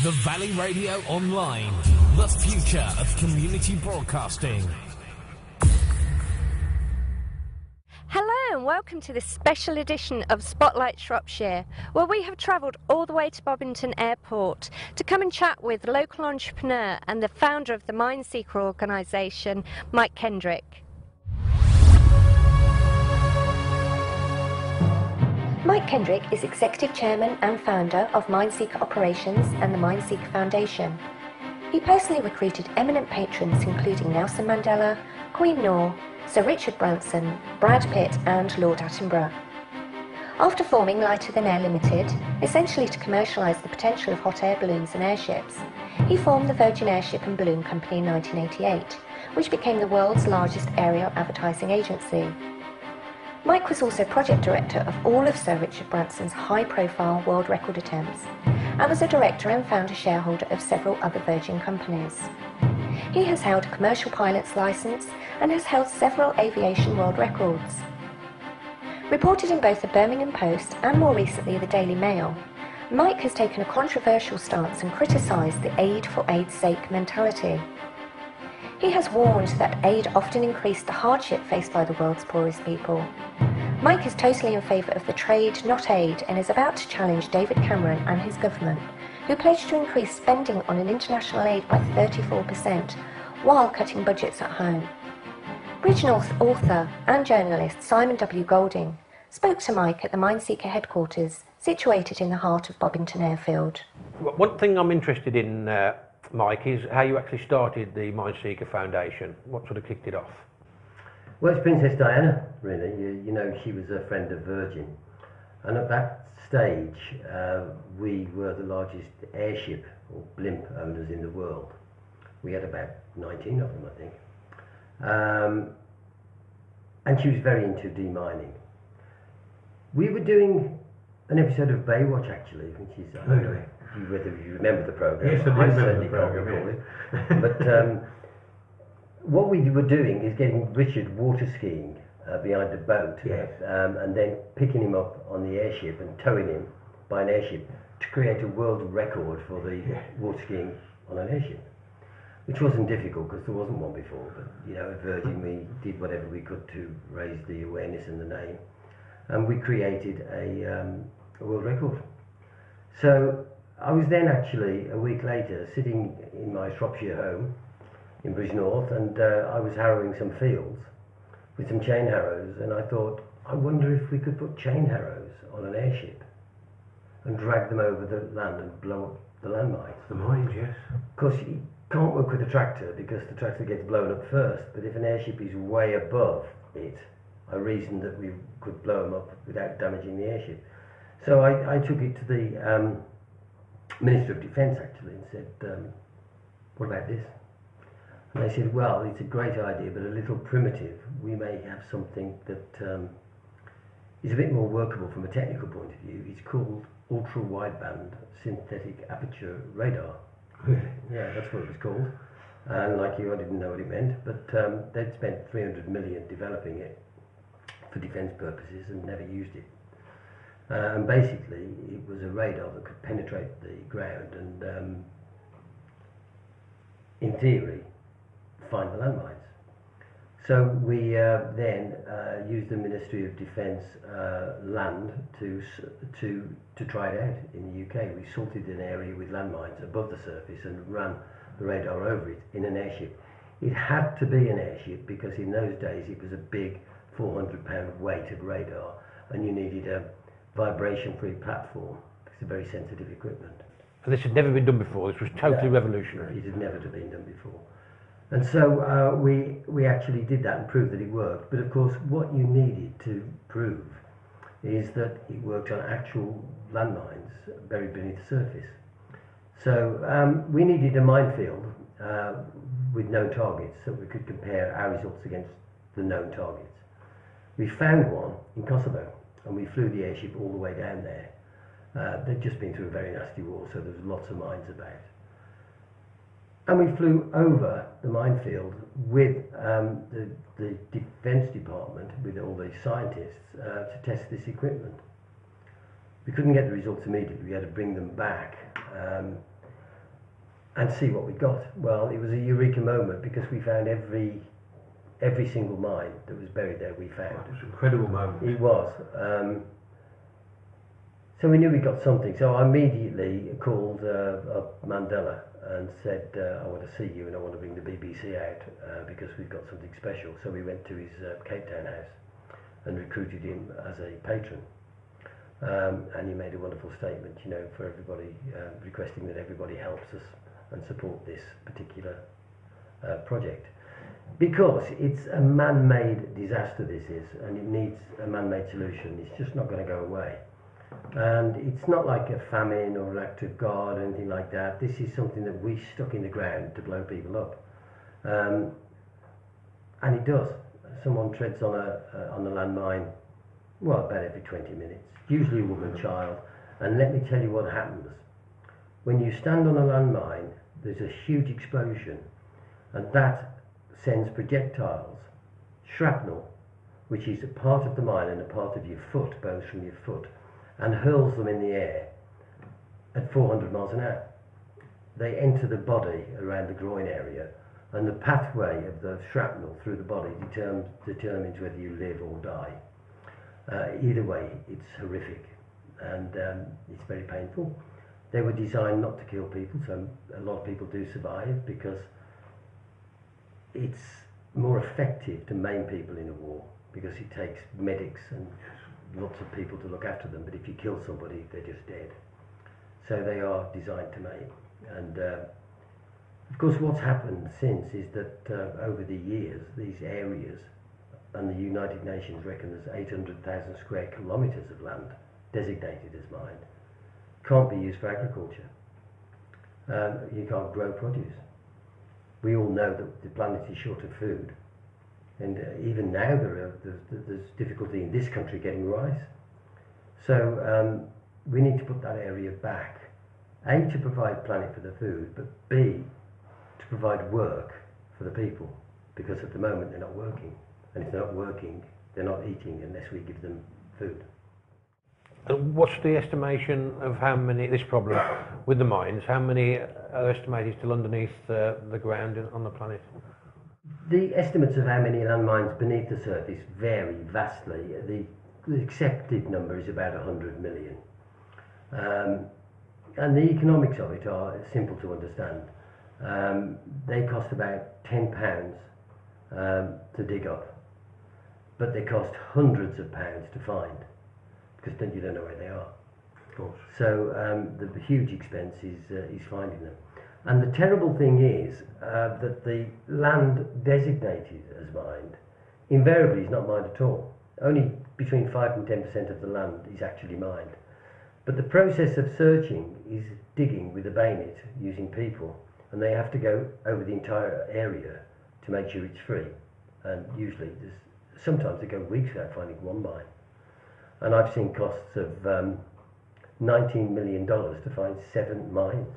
The Valley Radio Online, the future of community broadcasting. Hello and welcome to this special edition of Spotlight Shropshire, where we have travelled all the way to Bobington Airport to come and chat with local entrepreneur and the founder of the Mineseeker organisation, Mike Kendrick. Mike Kendrick is Executive Chairman and founder of Mineseeker Operations and the Mineseeker Foundation. He personally recruited eminent patrons including Nelson Mandela, Queen Noor, Sir Richard Branson, Brad Pitt and Lord Attenborough. After forming Lighter Than Air Limited, essentially to commercialise the potential of hot air balloons and airships, he formed the Virgin Airship and Balloon Company in 1988, which became the world's largest aerial advertising agency. Mike was also project director of all of Sir Richard Branson's high-profile world record attempts, and was a director and founder shareholder of several other Virgin companies. He has held a commercial pilot's licence and has held several aviation world records. Reported in both the Birmingham Post and more recently the Daily Mail, Mike has taken a controversial stance and criticised the aid for aid's sake mentality. He has warned that aid often increased the hardship faced by the world's poorest people. Mike is totally in favour of the trade, not aid, and is about to challenge David Cameron and his government, who pledged to increase spending on an international aid by 34%, while cutting budgets at home. Bridgnorth author and journalist Simon W. Golding spoke to Mike at the Mineseeker headquarters, situated in the heart of Bobington Airfield. One thing I'm interested in, Mike, is how you actually started the Mineseeker Foundation. What sort of kicked it off? Well, it's Princess Diana, really. You know, she was a friend of Virgin. And at that stage, we were the largest airship or blimp owners in the world. We had about 19 of them, I think. And she was very into demining. We were doing an episode of Baywatch, actually, which is, I don't know whether you remember the programme. Yes, I remember the programme. But what we were doing is getting Richard water skiing behind the boat, yes. And then picking him up on the airship and towing him by an airship to create a world record for the water skiing on an airship, which wasn't difficult because there wasn't one before. But you know, at Virgin we did whatever we could to raise the awareness and the name, and we created a world record. So I was then actually a week later sitting in my Shropshire home in Bridgnorth, and I was harrowing some fields with some chain harrows, and I thought, I wonder if we could put chain harrows on an airship and drag them over the land and blow up the landmines. The mines, yes. Of course, you can't work with a tractor because the tractor gets blown up first, but if an airship is way above it, I reasoned that we could blow them up without damaging the airship. So I took it to the Minister of Defence, actually, and said, what about this? And they said, well, it's a great idea, but a little primitive. We may have something that is a bit more workable from a technical point of view. It's called ultra-wideband synthetic aperture radar. Yeah, that's what it was called. And like you, I didn't know what it meant, but they'd spent 300 million developing it for defence purposes and never used it. And basically, it was a radar that could penetrate the ground and, in theory, find the landmines. So we then used the Ministry of Defence land to try it out in the UK. We salted an area with landmines above the surface and ran the radar over it in an airship. It had to be an airship because in those days it was a big 400-pound weight of radar, and you needed a vibration-free platform. It's a very sensitive equipment. And this had never been done before. This was totally revolutionary. It had never been done before. And so we actually did that and proved that it worked. But of course, what you needed to prove is that it worked on actual landmines buried beneath the surface. So we needed a minefield with known targets so we could compare our results against the known targets. We found one in Kosovo, and we flew the airship all the way down there. They'd just been through a very nasty war, so there was lots of mines about. And we flew over the minefield with the Defence Department, with all the scientists, to test this equipment. We couldn't get the results immediately, we had to bring them back. and see what we got. Well, it was a eureka moment because we found every single mine that was buried there we found. It was an incredible moment. It was. So we knew we got something. So I immediately called up Mandela and said, I want to see you and I want to bring the BBC out because we've got something special. So we went to his Cape Town house and recruited him as a patron. And he made a wonderful statement, you know, for everybody, requesting that everybody helps us and support this particular project. Because it's a man-made disaster, this is, and it needs a man-made solution. It's just not going to go away. And it's not like a famine or an act of God or anything like that. This is something that we stuck in the ground to blow people up. And it does. Someone treads on a landmine, well, about every 20 minutes, usually a woman, child. And let me tell you what happens. When you stand on a landmine, there's a huge explosion, and that sends projectiles, shrapnel, which is a part of the mine and a part of your foot, bones from your foot, and hurls them in the air at 400 miles an hour. They enter the body around the groin area, and the pathway of the shrapnel through the body determines whether you live or die. Either way, it's horrific, and it's very painful. They were designed not to kill people, so a lot of people do survive because it's more effective to maim people in a war because it takes medics and lots of people to look after them, but if you kill somebody, they're just dead. So they are designed to maim. And of course what's happened since is that over the years, these areas, and the United Nations reckon there's 800,000 square kilometres of land designated as mine, can't be used for agriculture. You can't grow produce. We all know that the planet is short of food, and even now there's difficulty in this country getting rice. So we need to put that area back, A, to provide planet for the food, but B, to provide work for the people, because at the moment they're not working, and if they're not working, they're not eating unless we give them food. And what's the estimation of how many, this problem with the mines, how many are estimated still underneath the ground on the planet? The estimates of how many landmines beneath the surface vary vastly. The accepted number is about 100 million. And the economics of it are simple to understand. They cost about £10 to dig up, but they cost hundreds of pounds to find, because then you don't know where they are. Of course. So the huge expense is finding them. And the terrible thing is that the land designated as mined invariably is not mined at all. Only between 5 and 10% of the land is actually mined. But the process of searching is digging with a bayonet using people, and they have to go over the entire area to make sure it's free. And usually, sometimes they go weeks without finding one mine. And I've seen costs of $19 million to find 7 mines.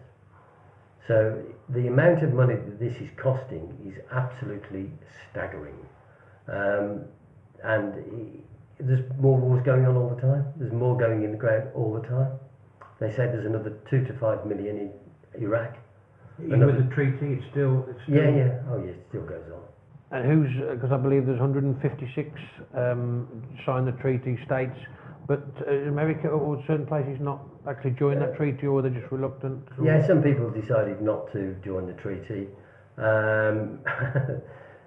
So the amount of money that this is costing is absolutely staggering. And there's more wars going on all the time. There's more going in the ground all the time. They say there's another 2 to 5 million in Iraq. Even with the treaty, it's still... Yeah. Oh, yeah, it still goes on. And who's, because I believe there's 156 signed the treaty states, but America or certain places not actually joined that treaty, or they're just reluctant? Or? Yeah, some people have decided not to join the treaty.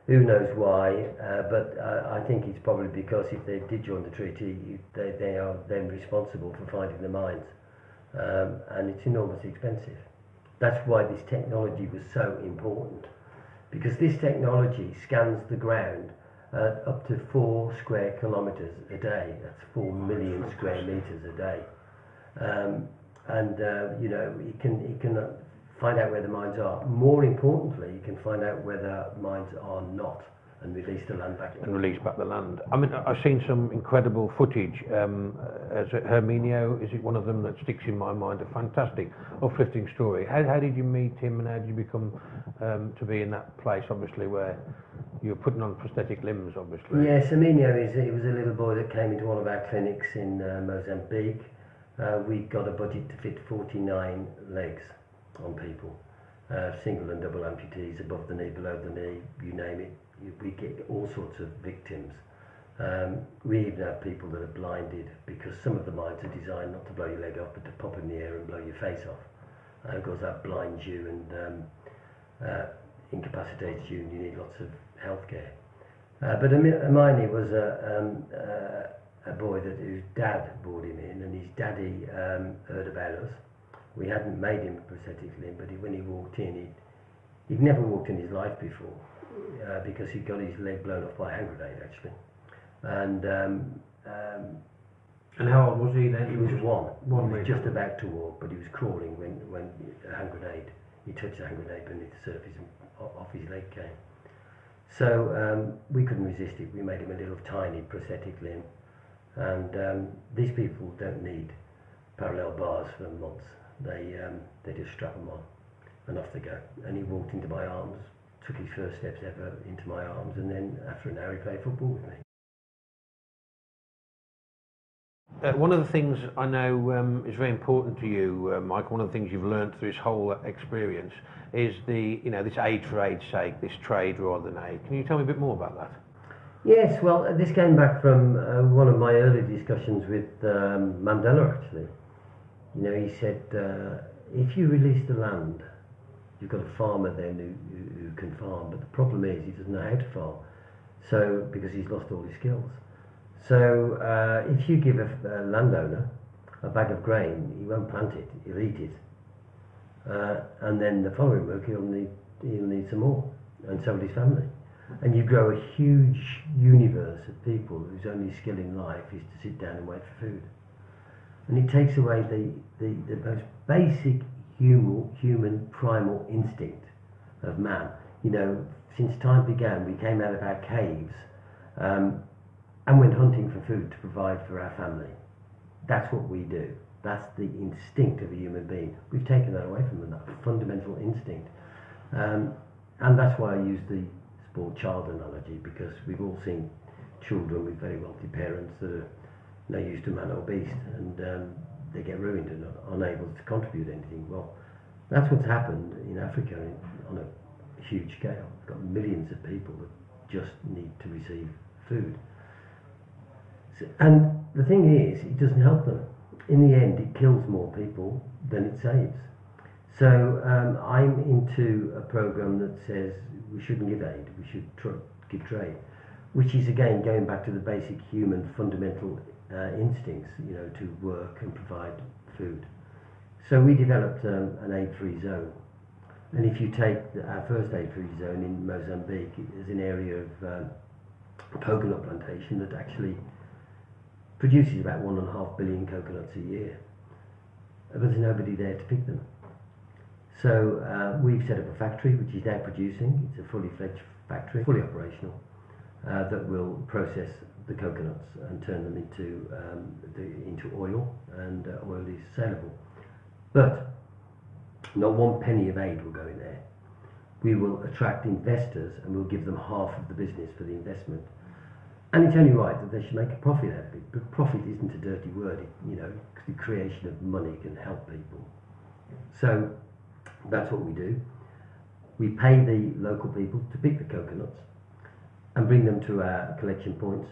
Who knows why, but I think it's probably because if they did join the treaty, they are then responsible for finding the mines, and it's enormously expensive. That's why this technology was so important, because this technology scans the ground up to 4 square kilometres a day. That's 4 million square metres a day, you know, it can find out where the mines are. More importantly, you can find out whether mines are not, and release the land back. And release back the land. I mean, I've seen some incredible footage. As Herminio, is it one of them that sticks in my mind? A fantastic, uplifting story. How did you meet him, and how did you become to be in that place, obviously, where you were putting on prosthetic limbs, obviously? Yes, Herminio he was a little boy that came into one of our clinics in Mozambique. We got a budget to fit 49 legs on people. single and double amputees, above the knee, below the knee, you name it. We get all sorts of victims. We even have people that are blinded because some of the mines are designed not to blow your leg off but to pop in the air and blow your face off. Of course that blinds you and incapacitates you, and you need lots of health care. But Hermione was a boy whose dad brought him in, and his daddy heard about us. We hadn't made him a prosthetic limb, but when he walked in, he'd never walked in his life before because he got his leg blown off by a hand grenade actually. And how old was he then? He was one. He was just week. about to walk, but he was crawling when a hand grenade. He touched the hand grenade beneath the surface and off his leg came. So we couldn't resist it. We made him a little tiny prosthetic limb, and these people don't need parallel bars for months. They just strap them on and off they go. And he walked into my arms, took his first steps ever into my arms, and then after an hour he played football with me. One of the things I know is very important to you, Mike. One of the things you've learned through this whole experience is this aid for aid's sake, this trade rather than aid. Can you tell me a bit more about that? Yes, well, this came back from one of my early discussions with Mandela, actually. You know, he said, if you release the land, you've got a farmer then who can farm, but the problem is he doesn't know how to farm, so because he's lost all his skills. So if you give a landowner a bag of grain, he won't plant it, he'll eat it. And then the following week he'll need some more, and so will his family. And you grow a huge universe of people whose only skill in life is to sit down and wait for food. And it takes away the most basic human primal instinct of man. You know, since time began, we came out of our caves and went hunting for food to provide for our family. That's what we do. That's the instinct of a human being. We've taken that away from them, that fundamental instinct. And that's why I use the spoiled child analogy, because we've all seen children with very wealthy parents that are no use to man or beast, and they get ruined and are unable to contribute anything. Well, that's what's happened in Africa on a huge scale. We've got millions of people that just need to receive food. And the thing is, it doesn't help them. In the end, it kills more people than it saves. So I'm into a program that says we shouldn't give aid, we should give trade, which is again going back to the basic human fundamental instincts, you know, to work and provide food. So we developed an aid-free zone. And if you take our first aid-free zone in Mozambique, it's an area of coconut plantation that actually produces about 1.5 billion coconuts a year, but there's nobody there to pick them. So we've set up a factory which is now producing. It's a fully fledged factory, fully operational, that will process the coconuts and turn them into oil, and oil is saleable. But not one penny of aid will go in there. We will attract investors and we'll give them half of the business for the investment. And it's only right that they should make a profit out of it, but profit isn't a dirty word. You know, the creation of money can help people. So that's what we do. We pay the local people to pick the coconuts and bring them to our collection points.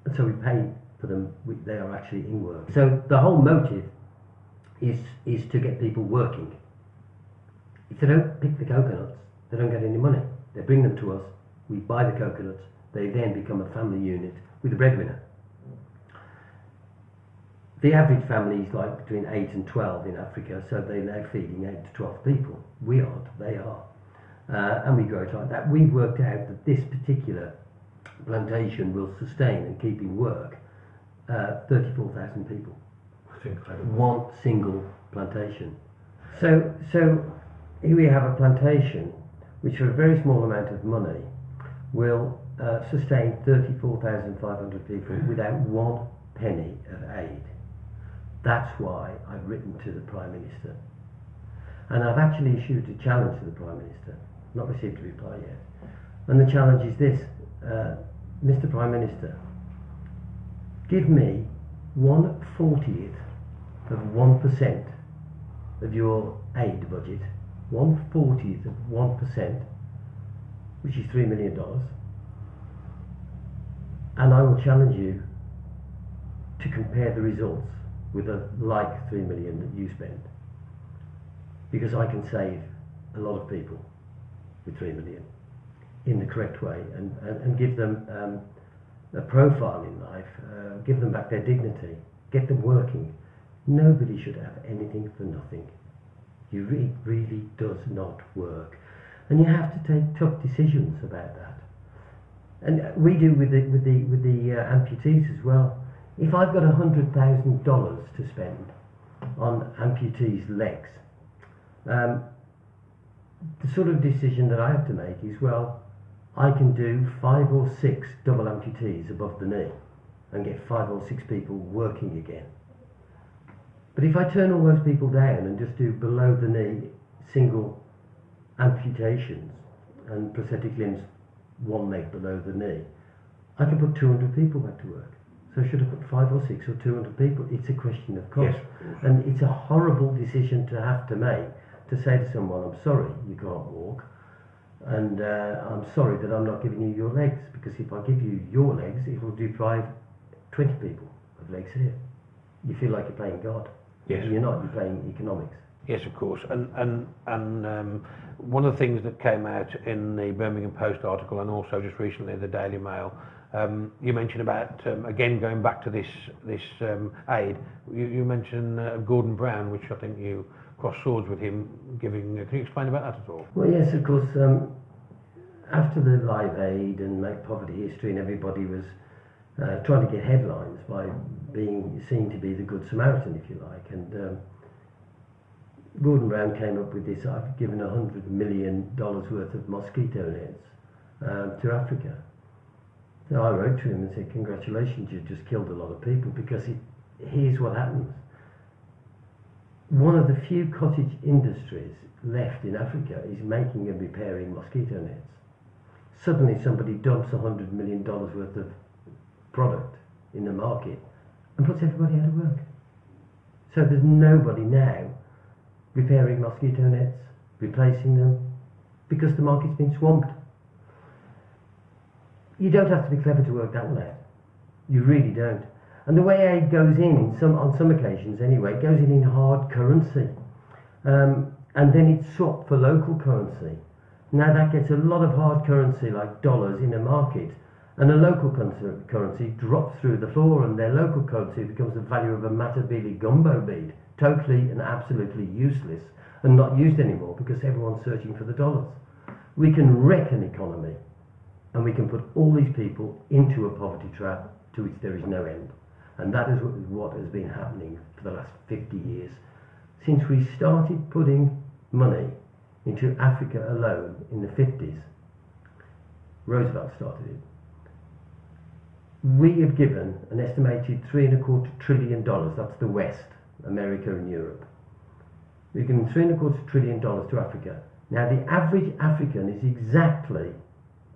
And so we pay for them, they are actually in work. So the whole motive is to get people working. If they don't pick the coconuts, they don't get any money. They bring them to us, we buy the coconuts, they then become a family unit with a breadwinner. The average family is like between 8 and 12 in Africa, so they're now feeding 8 to 12 people. We aren't, they are. And we grow it like that. We've worked out that this particular plantation will sustain and keep in work 34,000 people. That's incredible. One single plantation. So here we have a plantation which for a very small amount of money will sustain 34,500 people without one penny of aid. That's why I've written to the Prime Minister. And I've actually issued a challenge to the Prime Minister. Not received a reply yet. And the challenge is this, Mr. Prime Minister, give me 1/40th of 1% of your aid budget 1/40th of 1%, which is $3 million. And I will challenge you to compare the results with a like 3 million that you spend, because I can save a lot of people with 3 million in the correct way, and give them a profile in life, give them back their dignity, get them working. Nobody should have anything for nothing. It really does not work, and you have to take tough decisions about that. And we do with the amputees as well. If I've got $100,000 to spend on amputees' legs, the sort of decision that I have to make is, well, I can do 5 or 6 double amputees above the knee and get 5 or 6 people working again. But if I turn all those people down and just do below the knee single amputations and prosthetic limbs, one leg below the knee, I can put 200 people back to work. So should I put 5 or 6 or 200 people? It's a question of cost. Yes. And it's a horrible decision to have to make, to say to someone, I'm sorry you can't walk, and I'm sorry that I'm not giving you your legs, because if I give you your legs, it will deprive 20 people of legs here. You feel like you're playing God. Yes. You're not, you're playing economics. Yes, of course. And one of the things that came out in the Birmingham Post article, and also just recently the Daily Mail, you mentioned about, again, going back to this aid, you mentioned Gordon Brown, which I think you crossed swords with him giving. Can you explain about that at all? Well, yes, of course. After the Live Aid and Make Poverty History, and everybody was trying to get headlines by being seen to be the Good Samaritan, if you like, and Gordon Brown came up with this: I've given $100 million worth of mosquito nets to Africa. So I wrote to him and said, congratulations, you've just killed a lot of people, because here's what happens. One of the few cottage industries left in Africa is making and repairing mosquito nets. Suddenly somebody dumps $100 million worth of product in the market and puts everybody out of work. So there's nobody now repairing mosquito nets, replacing them, because the market's been swamped. You don't have to be clever to work that one out. You really don't. And the way aid goes in on some occasions anyway, it goes in hard currency. And then it's swapped for local currency. Now that gets a lot of hard currency like dollars in a market, and a local currency drops through the floor, and their local currency becomes the value of a Matabele gumbo bead. Totally and absolutely useless and not used anymore, because everyone's searching for the dollars. We can wreck an economy, and we can put all these people into a poverty trap to which there is no end. And that is what has been happening for the last 50 years. Since we started putting money into Africa alone in the 50s, Roosevelt started it, we have given an estimated $3.25 trillion, that's the West, America and Europe. We've given $3.25 trillion to Africa. Now the average African is exactly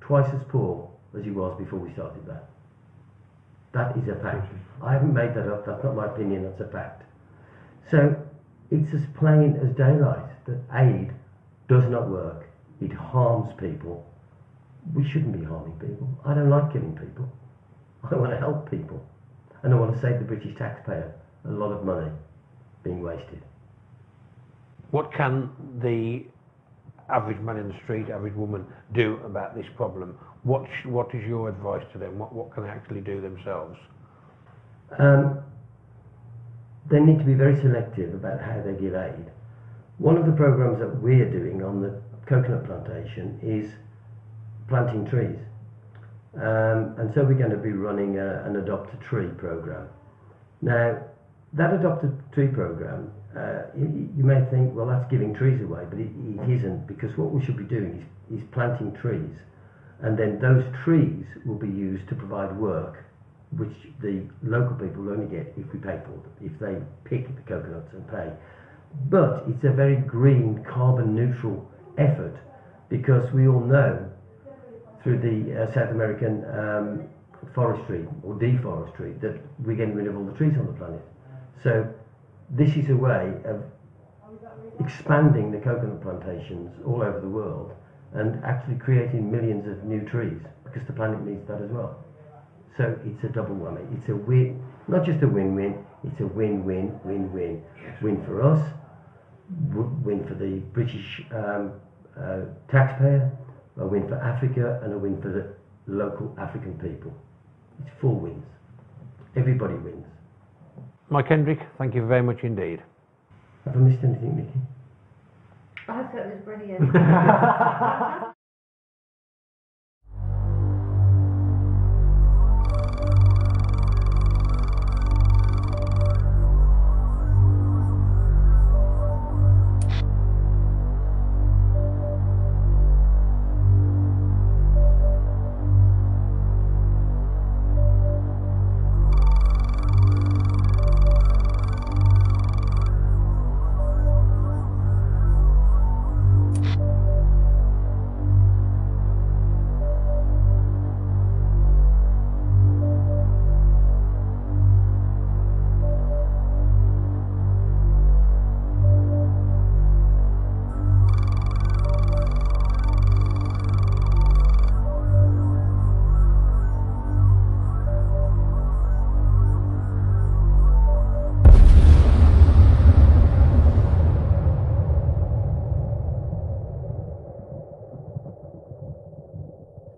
twice as poor as he was before we started that. That is a fact. I haven't made that up, that's not my opinion, that's a fact. So it's as plain as daylight that aid does not work. It harms people. We shouldn't be harming people. I don't like killing people. I want to help people. And I want to save the British taxpayer a lot of money being wasted. What can the average man in the street, average woman, do about this problem? What is your advice to them? What can they actually do themselves? They need to be very selective about how they give aid. One of the programs that we're doing on the coconut plantation is planting trees. And so we're going to be running an Adopt a Tree program. Now, that Adopt a Tree program, you may think, well, that's giving trees away, but it isn't, because what we should be doing is planting trees, and then those trees will be used to provide work, which the local people will only get if we pay for them, if they pick the coconuts and pay. But it's a very green, carbon neutral effort, because we all know through the South American forestry or deforestry that we're getting rid of all the trees on the planet. So this is a way of expanding the coconut plantations all over the world and actually creating millions of new trees, because the planet needs that as well. So it's a double whammy. It's a win, not just a win-win, it's a win-win-win-win. Win for us, win for the British taxpayer, a win for Africa, and a win for the local African people. It's 4 wins. Everybody wins. Mike Kendrick, thank you very much indeed. Have I missed anything, Nikki? I thought it was brilliant.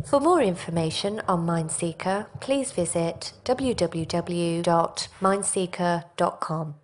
For more information on Mineseeker, please visit www.mineseeker.com.